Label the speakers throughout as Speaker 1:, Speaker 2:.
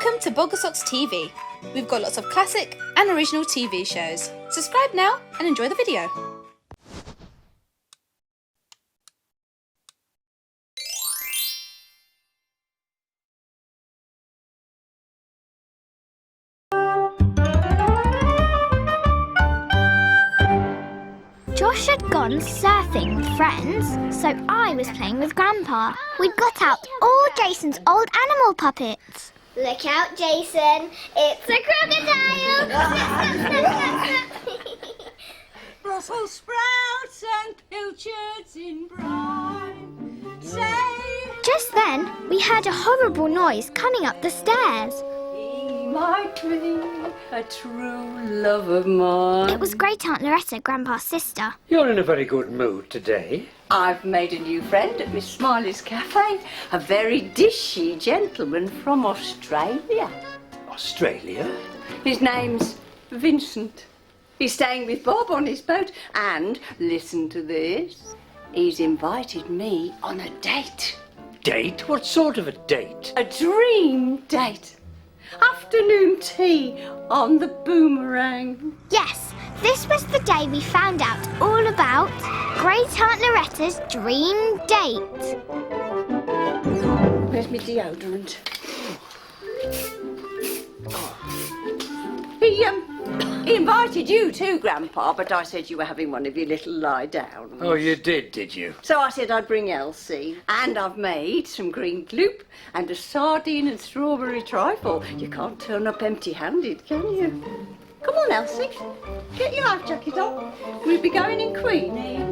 Speaker 1: Welcome to Boggersox TV. We've got lots of classic and original TV shows. Subscribe now and enjoy the video.
Speaker 2: Josh had gone surfing with friends, so I was playing with Grandpa. We'd got out all Jason's old animal puppets. Look out, Jason, it's a crocodile!
Speaker 3: Brussels sprouts and pilchards in brine.
Speaker 2: Just then, we heard a horrible noise coming up the stairs.
Speaker 3: He might be a true love of mine.
Speaker 2: It was Great Aunt Loretta, Grandpa's sister.
Speaker 4: You're in a very good mood today.
Speaker 3: I've made a new friend at Miss Smiley's cafe. A very dishy gentleman from Australia.
Speaker 4: Australia?
Speaker 3: His name's Vincent. He's staying with Bob on his boat. And, listen to this, he's invited me on a date.
Speaker 4: Date? What sort of a date?
Speaker 3: A dream date. Afternoon tea on the Boomerang.
Speaker 2: Yes, this was the day we found out all about Great Aunt Loretta's dream date.
Speaker 3: Where's my deodorant? He invited you too, Grandpa, but I said you were having one of your little lie downs.
Speaker 4: Oh, you did you?
Speaker 3: So I said I'd bring Elsie. And I've made some green gloop and a sardine and strawberry trifle. You can't turn up empty-handed, can you? Come on, Elsie. Get your life jacket on. We'll be going in Queenie.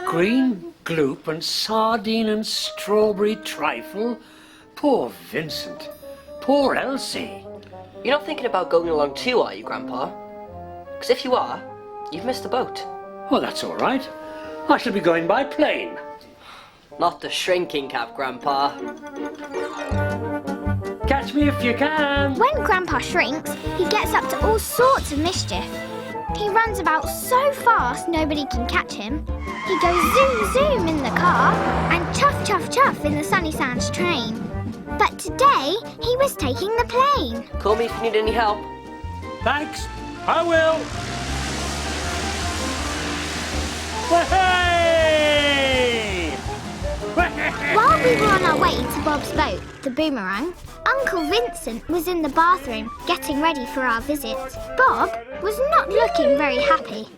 Speaker 4: Green gloop and sardine and strawberry trifle? Poor Vincent. Poor Elsie.
Speaker 5: You're not thinking about going along too, are you, Grandpa? Because if you are, you've missed the boat.
Speaker 4: Well, that's all right. I shall be going by plane.
Speaker 5: Not the shrinking cap, Grandpa.
Speaker 4: Catch me if you can.
Speaker 2: When Grandpa shrinks, he gets up to all sorts of mischief. He runs about so fast nobody can catch him. He goes zoom zoom in the car and chuff chuff chuff in the Sunnysands train. But today, he was taking the plane.
Speaker 5: Call me if you need any help.
Speaker 4: Thanks. I will. Hey!
Speaker 2: While we were on our way to Bob's boat, the Boomerang, Uncle Vincent was in the bathroom getting ready for our visit. Bob was not looking very happy.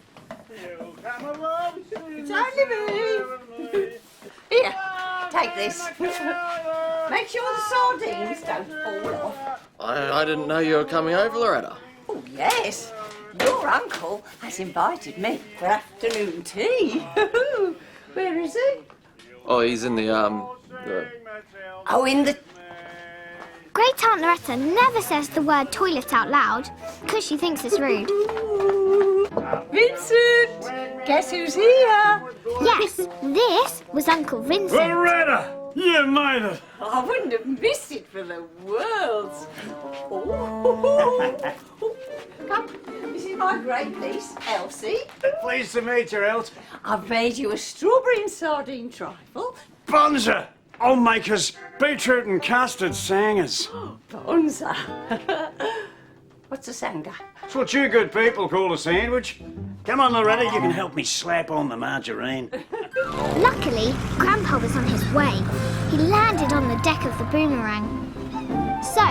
Speaker 3: It's only me. Here, take this. Make sure the sardines don't fall off.
Speaker 6: I didn't know you were coming over, Loretta.
Speaker 3: Oh, yes. Your uncle has invited me for afternoon tea. Where is he?
Speaker 6: Oh, he's in the,
Speaker 3: Oh, in the...
Speaker 2: Great Aunt Loretta never says the word toilet out loud because she thinks it's rude.
Speaker 3: Vincent! Guess who's here?
Speaker 2: Yes, this was Uncle Vincent.
Speaker 4: Loretta! You made it!
Speaker 3: I wouldn't have missed it for the world. Oh. Come, this is my great niece, Elsie.
Speaker 7: Pleased to meet you, Els.
Speaker 3: I've made you a strawberry and sardine trifle.
Speaker 7: Bonza! I'll make us beetroot and custard sangers.
Speaker 3: Bonza. What's a sanga?
Speaker 7: That's what you good people call a sandwich. Come on, Loretta, you can help me slap on the margarine.
Speaker 2: Luckily, Grandpa was on his way. He landed on the deck of the Boomerang. So,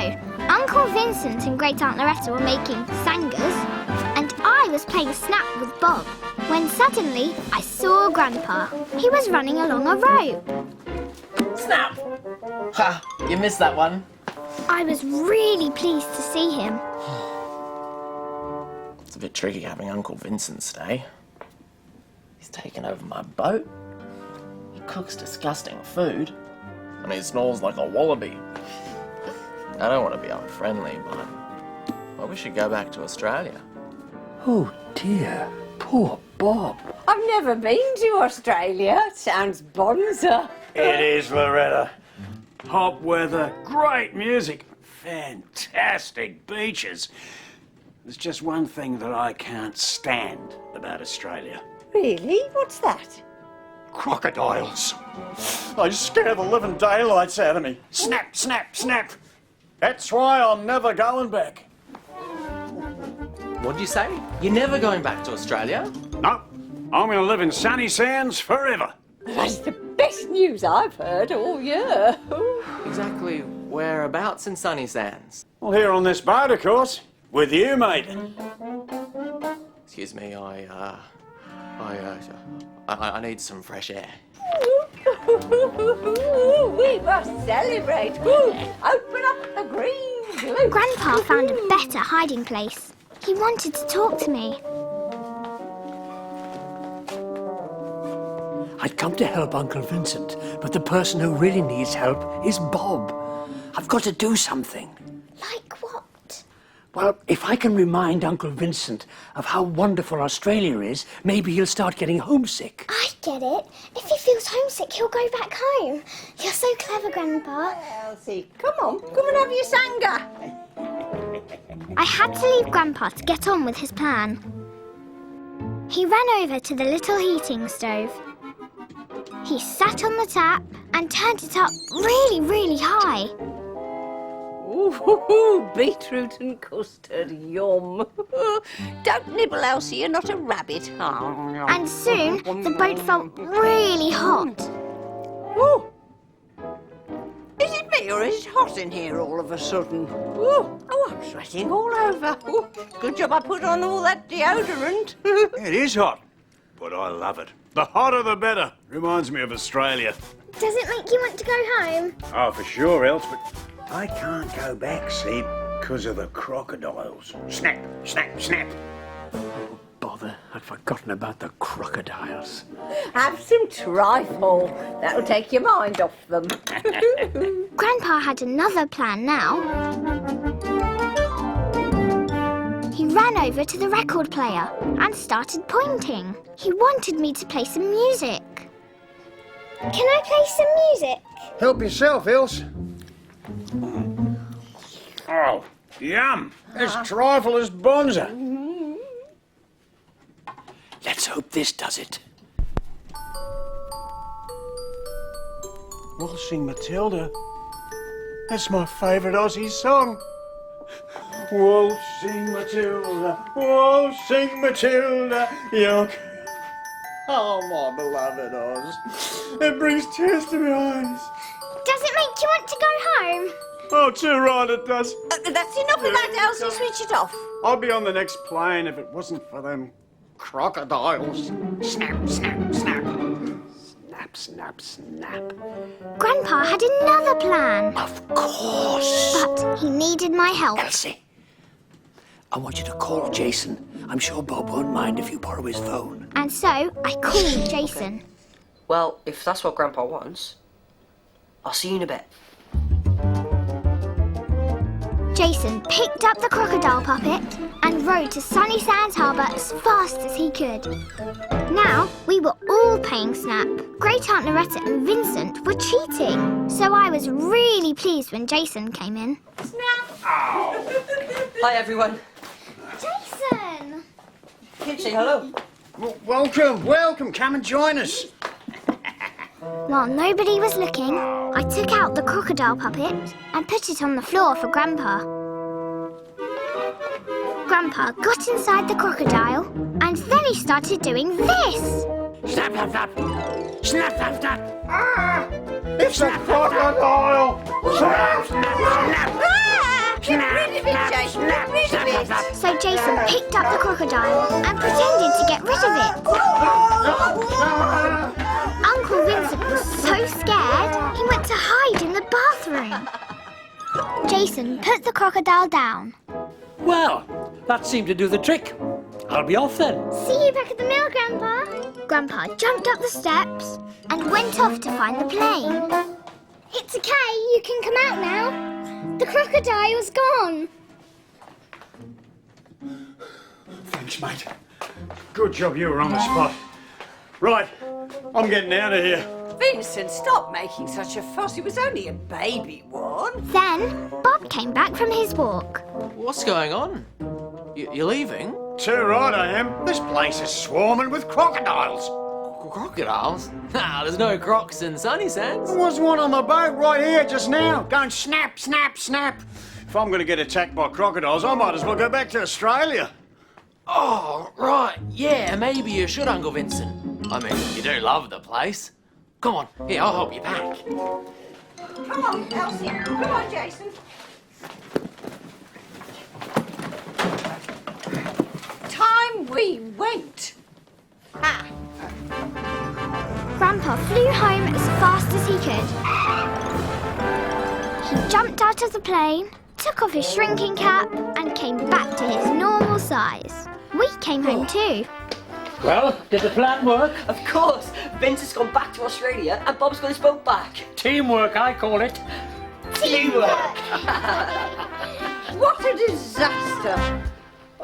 Speaker 2: Uncle Vincent and Great Aunt Loretta were making sangas, and I was playing snap with Bob, when suddenly I saw Grandpa. He was running along a rope.
Speaker 5: Snap! Ha! You missed that one.
Speaker 2: I was really pleased to see him.
Speaker 6: It's a bit tricky having Uncle Vincent stay. He's taken over my boat. He cooks disgusting food. And he snores like a wallaby. I don't want to be unfriendly, but I wish he'd go back to Australia.
Speaker 4: Oh, dear. Poor Bob.
Speaker 3: I've never been to Australia. Sounds bonza.
Speaker 7: It is, Loretta. Hot weather, great music, fantastic beaches. There's just one thing that I can't stand about Australia.
Speaker 3: Really? What's that?
Speaker 7: Crocodiles. They scare the living daylights out of me. Snap, snap, snap. That's why I'm never going back.
Speaker 6: What'd you say? You're never going back to Australia?
Speaker 7: No, I'm going to live in Sunnysands forever.
Speaker 3: That's the best news I've heard all year.
Speaker 6: Exactly whereabouts in Sunnysands?
Speaker 7: Well, here on this boat, of course. With you, mate.
Speaker 6: Excuse me, I need some fresh air.
Speaker 3: We must celebrate. Open up the green globe.
Speaker 2: Grandpa found a better hiding place. He wanted to talk to me.
Speaker 4: I'd come to help Uncle Vincent, but the person who really needs help is Bob. I've got to do something.
Speaker 2: Like what?
Speaker 4: Well, if I can remind Uncle Vincent of how wonderful Australia is, maybe he'll start getting homesick.
Speaker 2: I get it. If he feels homesick, he'll go back home. You're so clever, Grandpa.
Speaker 3: Elsie, come and have your sanga.
Speaker 2: I had to leave Grandpa to get on with his plan. He ran over to the little heating stove. He sat on the tap and turned it up really, really high.
Speaker 3: Ooh, beetroot and custard, yum. Don't nibble, Elsie, you're not a rabbit.
Speaker 2: And soon, the boat felt really hot.
Speaker 3: Ooh. Is it me or is it hot in here all of a sudden? Ooh. Oh, I'm sweating all over. Ooh. Good job I put on all that deodorant.
Speaker 7: It is hot, but I love it. The hotter the better. Reminds me of Australia.
Speaker 2: Does it make you want to go home?
Speaker 7: Oh, for sure, else, but I can't go back, see, because of the crocodiles. Snap, snap, snap.
Speaker 4: Bother, I'd forgotten about the crocodiles.
Speaker 3: Have some trifle. That'll take your mind off them.
Speaker 2: Grandpa had another plan now. He ran over to the record player and started pointing. He wanted me to play some music. Can I play some music?
Speaker 7: Help yourself, Else. Oh, yum. As trifle as bonza.
Speaker 4: Let's hope this does it.
Speaker 7: Waltzing Matilda. That's my favourite Aussie song. Waltzing Matilda, waltzing Matilda, young. Oh, my beloved Oz. It brings tears to my eyes.
Speaker 2: Does it make you want to go home?
Speaker 7: Oh, too right it does.
Speaker 3: That's enough of that, Elsie. Switch it off.
Speaker 7: I'd be on the next plane if it wasn't for them crocodiles. Snap, snap, snap. Snap, snap, snap.
Speaker 2: Grandpa had another plan,
Speaker 4: Of course.
Speaker 2: but he needed my help.
Speaker 4: Elsie, I want you to call Jason. I'm sure Bob won't mind if you borrow his phone.
Speaker 2: And so I called Jason.
Speaker 5: Well, if that's what Grandpa wants, I'll see you in a bit.
Speaker 2: Jason picked up the crocodile puppet and rowed to Sunnysands Harbour as fast as he could. Now we were all playing Snap. Great Aunt Loretta and Vincent were cheating, so I was really pleased when Jason came in.
Speaker 5: Hi, everyone.
Speaker 2: Jason!
Speaker 5: Can you say hello?
Speaker 7: Welcome, welcome. Come and join us.
Speaker 2: While nobody was looking, I took out the crocodile puppet and put it on the floor for Grandpa. Grandpa got inside the crocodile and then he started doing this.
Speaker 4: Snap, snap, snap. Snap, snap, snap.
Speaker 7: Ah, it's a crocodile. Snap, snap, snap.
Speaker 3: Get rid of it, Jason. Get rid of it.
Speaker 2: So Jason picked up the crocodile and pretended to get rid of it. Uncle Vincent was so scared, he went to hide in the bathroom. Jason put the crocodile down.
Speaker 4: Well, that seemed to do the trick. I'll be off then.
Speaker 2: See you back at the mill, Grandpa. Grandpa jumped up the steps and went off to find the plane. It's okay, you can come out now. The crocodile's gone.
Speaker 7: Thanks, mate. Good job you were on the spot. Right, I'm getting out of here.
Speaker 3: Vincent, stop making such a fuss. It was only a baby one.
Speaker 2: Then Bob came back from his walk.
Speaker 6: What's going on? You're leaving?
Speaker 7: Too right I am. This place is swarming with crocodiles.
Speaker 6: Crocodiles? Nah, there's no crocs in Sunnysands.
Speaker 7: There was one on the boat right here just now, going snap, snap, snap. If I'm going to get attacked by crocodiles, I might as well go back to Australia.
Speaker 6: Oh, right. Yeah, maybe you should, Uncle Vincent. I mean, you do love the place. Come on, here, I'll help you pack.
Speaker 3: Come on, Elsie. Come on, Jason. Time we went. Ah.
Speaker 2: Grandpa flew home as fast as he could. He jumped out of the plane, took off his shrinking cap, and came back to his normal size. We came home too.
Speaker 4: Well, did the plan work?
Speaker 5: Of course, Vince has gone back to Australia and Bob's got his boat back.
Speaker 4: Teamwork, I call it.
Speaker 5: Teamwork!
Speaker 3: What a disaster.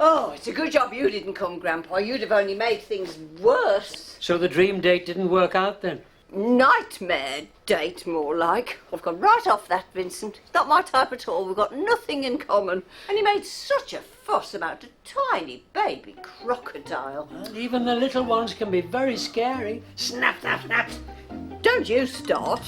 Speaker 3: Oh, it's a good job you didn't come, Grandpa. You'd have only made things worse.
Speaker 4: So the dream date didn't work out then?
Speaker 3: Nightmare date, more like. I've gone right off that, Vincent. It's not my type at all. We've got nothing in common. And he made such a fuss about a tiny baby crocodile.
Speaker 4: Even the little ones can be very scary. Snap, snap, snap.
Speaker 3: Don't you start.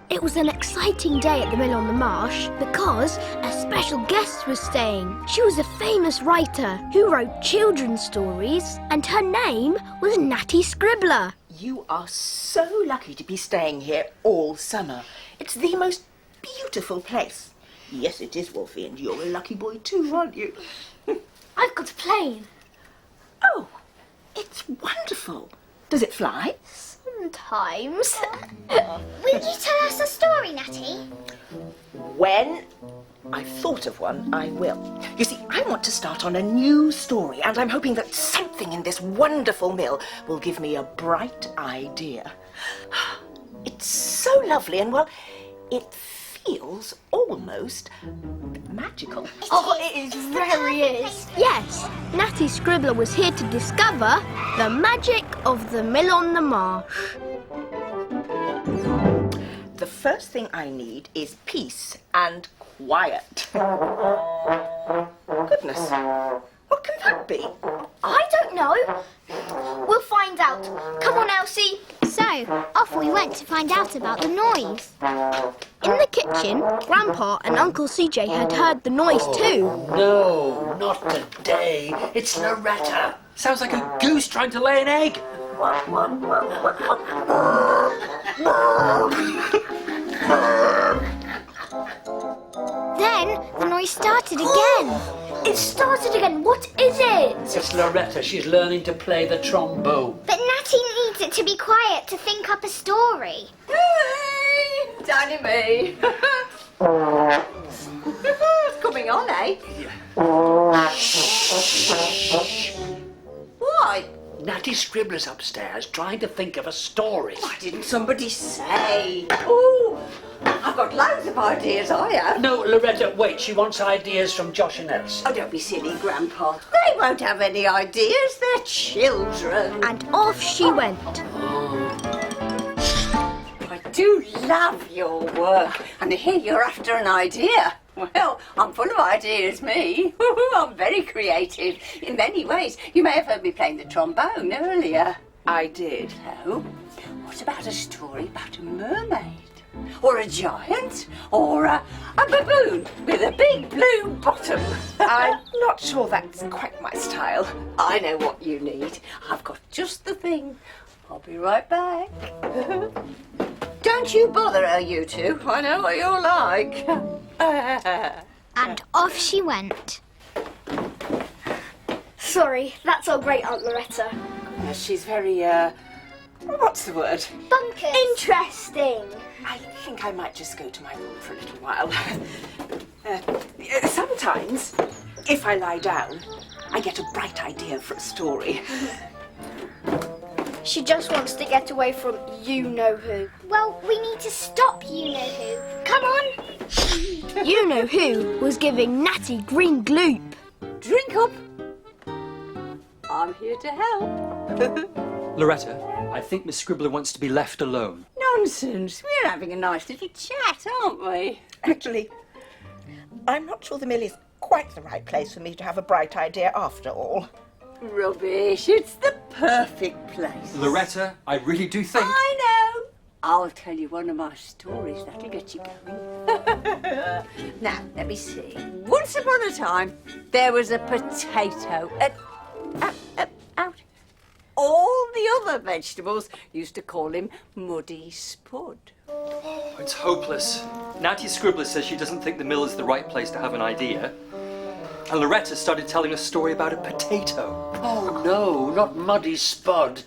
Speaker 8: It was an exciting day at the mill on the Marsh because a special guest was staying. She was a famous writer who wrote children's stories, and her name was Nattie Scribbler.
Speaker 9: You are so lucky to be staying here all summer. It's the most beautiful place. Yes, it is, Wolfie, and you're a lucky boy too, aren't you?
Speaker 8: I've got a plane.
Speaker 9: Oh, it's wonderful. Does it fly?
Speaker 8: Sometimes.
Speaker 2: Will you tell us a story, Natty?
Speaker 9: When I've thought of one, I will. You see, I want to start on a new story, and I'm hoping that something in this wonderful mill will give me a bright idea. It's so lovely, and well, it feels almost magical.
Speaker 8: It very is. Yes, Nattie Scribbler was here to discover the magic of the mill on the Marsh.
Speaker 9: The first thing I need is peace and quiet. Goodness, what can that be?
Speaker 8: I don't know. We'll find out. Come on, Elsie.
Speaker 2: So, off we went to find out about the noise.
Speaker 8: In the kitchen, Grandpa and Uncle CJ had heard the noise too.
Speaker 4: No, not today. It's Loretta.
Speaker 6: Sounds like a goose trying to lay an egg.
Speaker 2: Then the noise started again.
Speaker 8: It started again. What is it?
Speaker 4: It's Loretta. She's learning to play the trombone.
Speaker 2: But Natty needs it to be quiet to think up a story.
Speaker 3: Hey, Danny me. It's coming on, eh? Why?
Speaker 4: Nattie Scribbler's upstairs trying to think of a story.
Speaker 3: Why didn't somebody say? Oh, I've got loads of ideas, I have.
Speaker 4: No, Loretta, wait. She wants ideas from Josh and Elsie.
Speaker 3: Oh, don't be silly, Grandpa. They won't have any ideas. They're children.
Speaker 8: And off she went.
Speaker 3: I do love your work. And here you're after an idea. Well, I'm full of ideas, me. I'm very creative in many ways. You may have heard me playing the trombone earlier.
Speaker 9: I did.
Speaker 3: So, what about a story about a mermaid? Or a giant? Or a baboon with a big blue bottom?
Speaker 9: I'm not sure that's quite my style.
Speaker 3: I know what you need. I've got just the thing. I'll be right back. Don't you bother, you two. I know what you're like.
Speaker 2: And off she went.
Speaker 8: Sorry, that's our great Aunt Loretta.
Speaker 9: She's very, what's the word?
Speaker 2: Bunkers.
Speaker 8: Interesting.
Speaker 9: I think I might just go to my room for a little while. Sometimes, if I lie down, I get a bright idea for a story.
Speaker 8: She just wants to get away from you-know-who.
Speaker 2: Well, we need to stop you-know-who. Come on.
Speaker 8: You-know-who was giving Natty green gloop.
Speaker 3: Drink up. I'm here to help.
Speaker 10: Loretta, I think Miss Scribbler wants to be left alone.
Speaker 3: Nonsense. We're having a nice little chat, aren't we?
Speaker 9: Actually, I'm not sure the mill is quite the right place for me to have a bright idea after all.
Speaker 3: Rubbish. It's the perfect place.
Speaker 10: Loretta, I really do think...
Speaker 3: I know. I'll tell you one of my stories that'll get you going. Now, let me see. Once upon a time, there was a potato. Out. All the other vegetables used to call him Muddy Spud.
Speaker 10: Oh, it's hopeless. Nattie Scribbler says she doesn't think the mill is the right place to have an idea. And Loretta started telling a story about a potato.
Speaker 4: Oh, no, not Muddy Spud.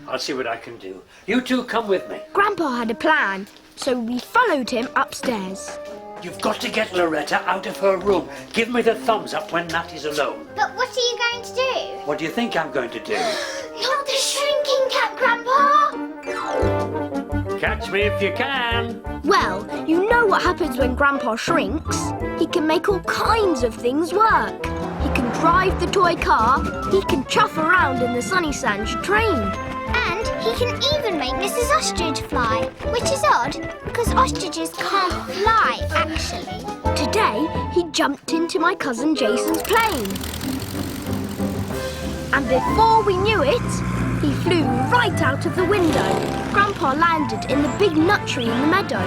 Speaker 4: I'll see what I can do. You two come with me.
Speaker 8: Grandpa had a plan, so we followed him upstairs.
Speaker 4: You've got to get Loretta out of her room. Give me the thumbs up when Nattie's alone.
Speaker 2: But what are you going to do?
Speaker 4: What do you think I'm going to do?
Speaker 2: Not the shrinking cat, Grandpa!
Speaker 4: Catch me if you can.
Speaker 8: Well, you know what happens when Grandpa shrinks. He can make all kinds of things work. He can drive the toy car, he can chuff around in the Sunnysands train.
Speaker 2: And he can even make Mrs. Ostrich fly, which is odd, because ostriches can't fly, actually.
Speaker 8: Today, he jumped into my cousin Jason's plane. And before we knew it, he flew right out of the window. Grandpa landed in the big nut tree in the meadow.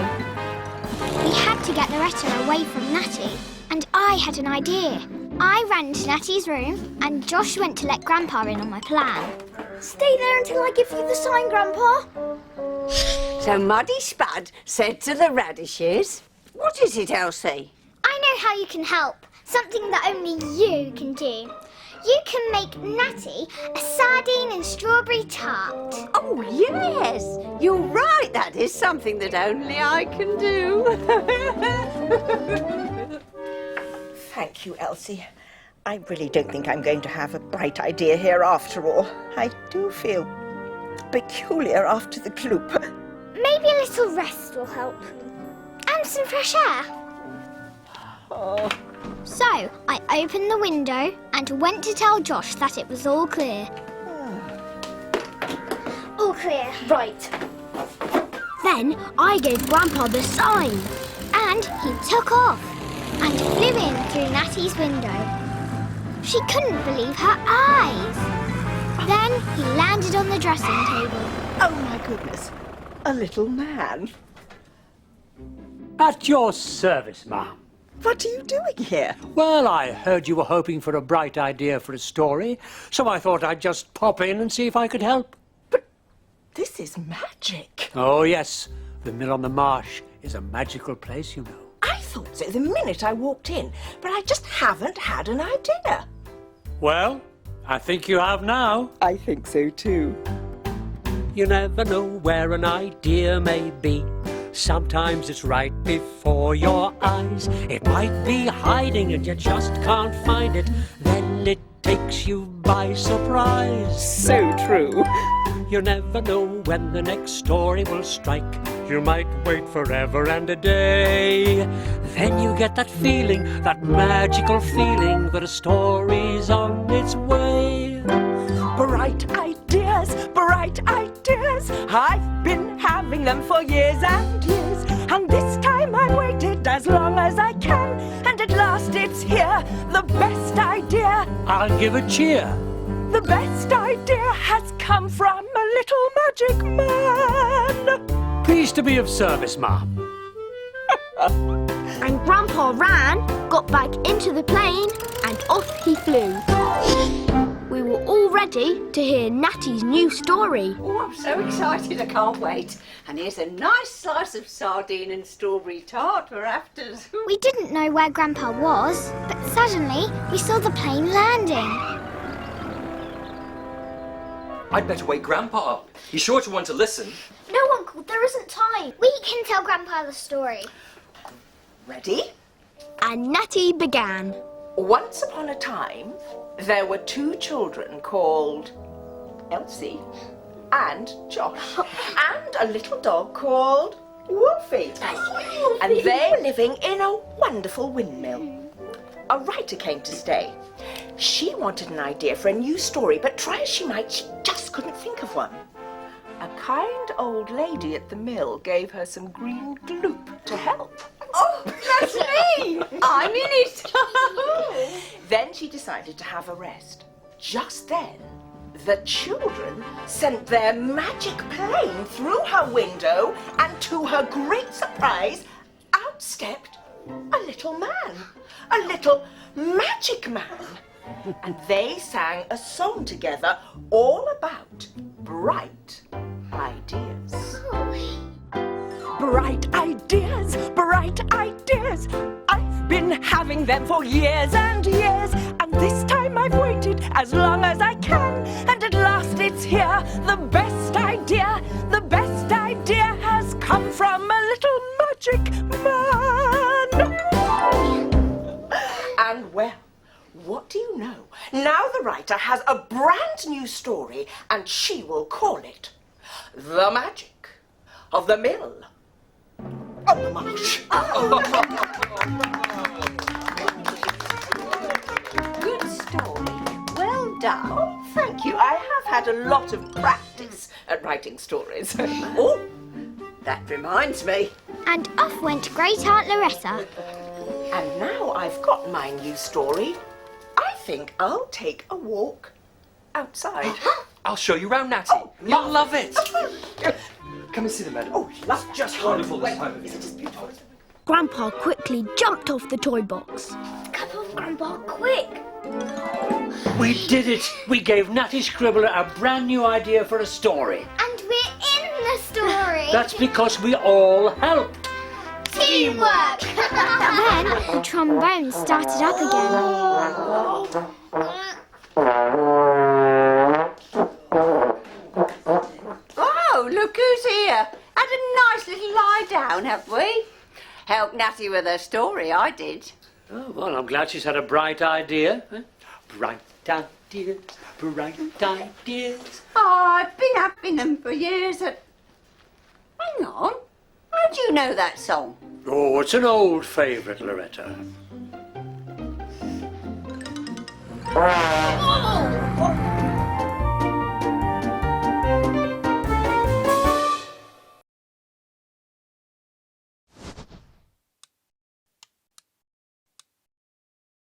Speaker 2: We had to get Loretta away from Natty, and I had an idea. I ran to Nattie's room, and Josh went to let Grandpa in on my plan.
Speaker 8: Stay there until I give you the sign, Grandpa.
Speaker 3: So Muddy Spud said to the radishes, what is it, Elsie?
Speaker 2: I know how you can help, something that only you can do. You can make Natty a sardine and strawberry tart.
Speaker 3: Oh, yes. You're right. That is something that only I can do.
Speaker 9: Thank you, Elsie. I really don't think I'm going to have a bright idea here after all. I do feel peculiar after the gloop.
Speaker 2: Maybe a little rest will help. And some fresh air.
Speaker 9: Oh.
Speaker 2: So, I opened the window and went to tell Josh that it was all clear. All clear.
Speaker 8: Right. Then I gave Grandpa the sign.
Speaker 2: And he took off and flew in through Nattie's window. She couldn't believe her eyes. Then he landed on the dressing table.
Speaker 9: Oh, my goodness. A little man.
Speaker 4: At your service, ma'am.
Speaker 9: What are you doing here?
Speaker 4: Well, I heard you were hoping for a bright idea for a story, so I thought I'd just pop in and see if I could help.
Speaker 9: But this is magic.
Speaker 4: Oh, yes. The mill on the Marsh is a magical place, you know.
Speaker 9: I thought so the minute I walked in, but I just haven't had an idea.
Speaker 4: Well, I think you have now.
Speaker 9: I think so too.
Speaker 4: You never know where an idea may be. Sometimes it's right before your eyes. It might be hiding and you just can't find it. Then it takes you by surprise.
Speaker 9: So true.
Speaker 4: You never know when the next story will strike. You might wait forever and a day. Then you get that feeling, that magical feeling that a story's on its way.
Speaker 9: Bright ideas, bright ideas. I've been having them for years and years. And this time I waited as long as I can. And at last it's here, the best idea.
Speaker 4: I'll give a cheer.
Speaker 9: The best idea has come from a little magic man.
Speaker 4: Pleased to be of service, ma'am.
Speaker 8: And Grandpa ran, got back into the plane, and off he flew. We were all ready to hear Nattie's new story.
Speaker 3: Oh, I'm so excited, I can't wait. And here's a nice slice of sardine and strawberry tart for afters.
Speaker 2: We didn't know where Grandpa was, but suddenly we saw the plane landing.
Speaker 10: I'd better wake Grandpa up. He's sure to want to listen.
Speaker 2: No, Uncle, there isn't time. We can tell Grandpa the story.
Speaker 9: Ready?
Speaker 8: And Nattie began.
Speaker 9: Once upon a time, there were two children called Elsie and Josh, and a little dog called Wolfie. And they were living in a wonderful windmill. A writer came to stay. She wanted an idea for a new story, but try as she might, she just couldn't think of one. A kind old lady at the mill gave her some green gloop to help.
Speaker 3: Oh, that's me! I'm in it.
Speaker 9: Then she decided to have a rest. Just then, the children sent their magic plane through her window, and to her great surprise, out stepped a little man. A little magic man. And they sang a song together all about bright ideas.
Speaker 11: Bright ideas, bright ideas. I've been having them for years and years, and this time I've waited as long as I can, and at last it's here. The best idea has come from a little magic man.
Speaker 9: And well, what do you know? Now the writer has a brand new story, and she will call it The Magic of the Mill on the Marsh.
Speaker 3: Good story. Well done.
Speaker 9: Oh, thank you. I have had a lot of practice at writing stories.
Speaker 3: Oh, that reminds me.
Speaker 2: And off went Great Aunt Loretta.
Speaker 9: And now I've got my new story, I think I'll take a walk outside.
Speaker 10: I'll show you round, Natty. You'll love it. Come and see the meadow.
Speaker 9: Oh,
Speaker 10: It's just wonderful this time of year.
Speaker 8: Grandpa quickly jumped off the toy box.
Speaker 2: Come on, Grandpa, quick.
Speaker 4: We did it! We gave Nattie Scribbler a brand new idea for a story.
Speaker 2: And we're in the story.
Speaker 4: That's because we all helped.
Speaker 2: Teamwork. Then the trombone started up again.
Speaker 3: Oh, look who's here. Had a nice little lie down, have we? Helped Natty with her story, I did.
Speaker 4: Oh, well, I'm glad she's had a bright idea. Bright ideas, bright ideas.
Speaker 3: Oh, I've been having them for years. Hang on. How do you know that song?
Speaker 4: Oh, it's an old favourite, Loretta.
Speaker 2: Oh,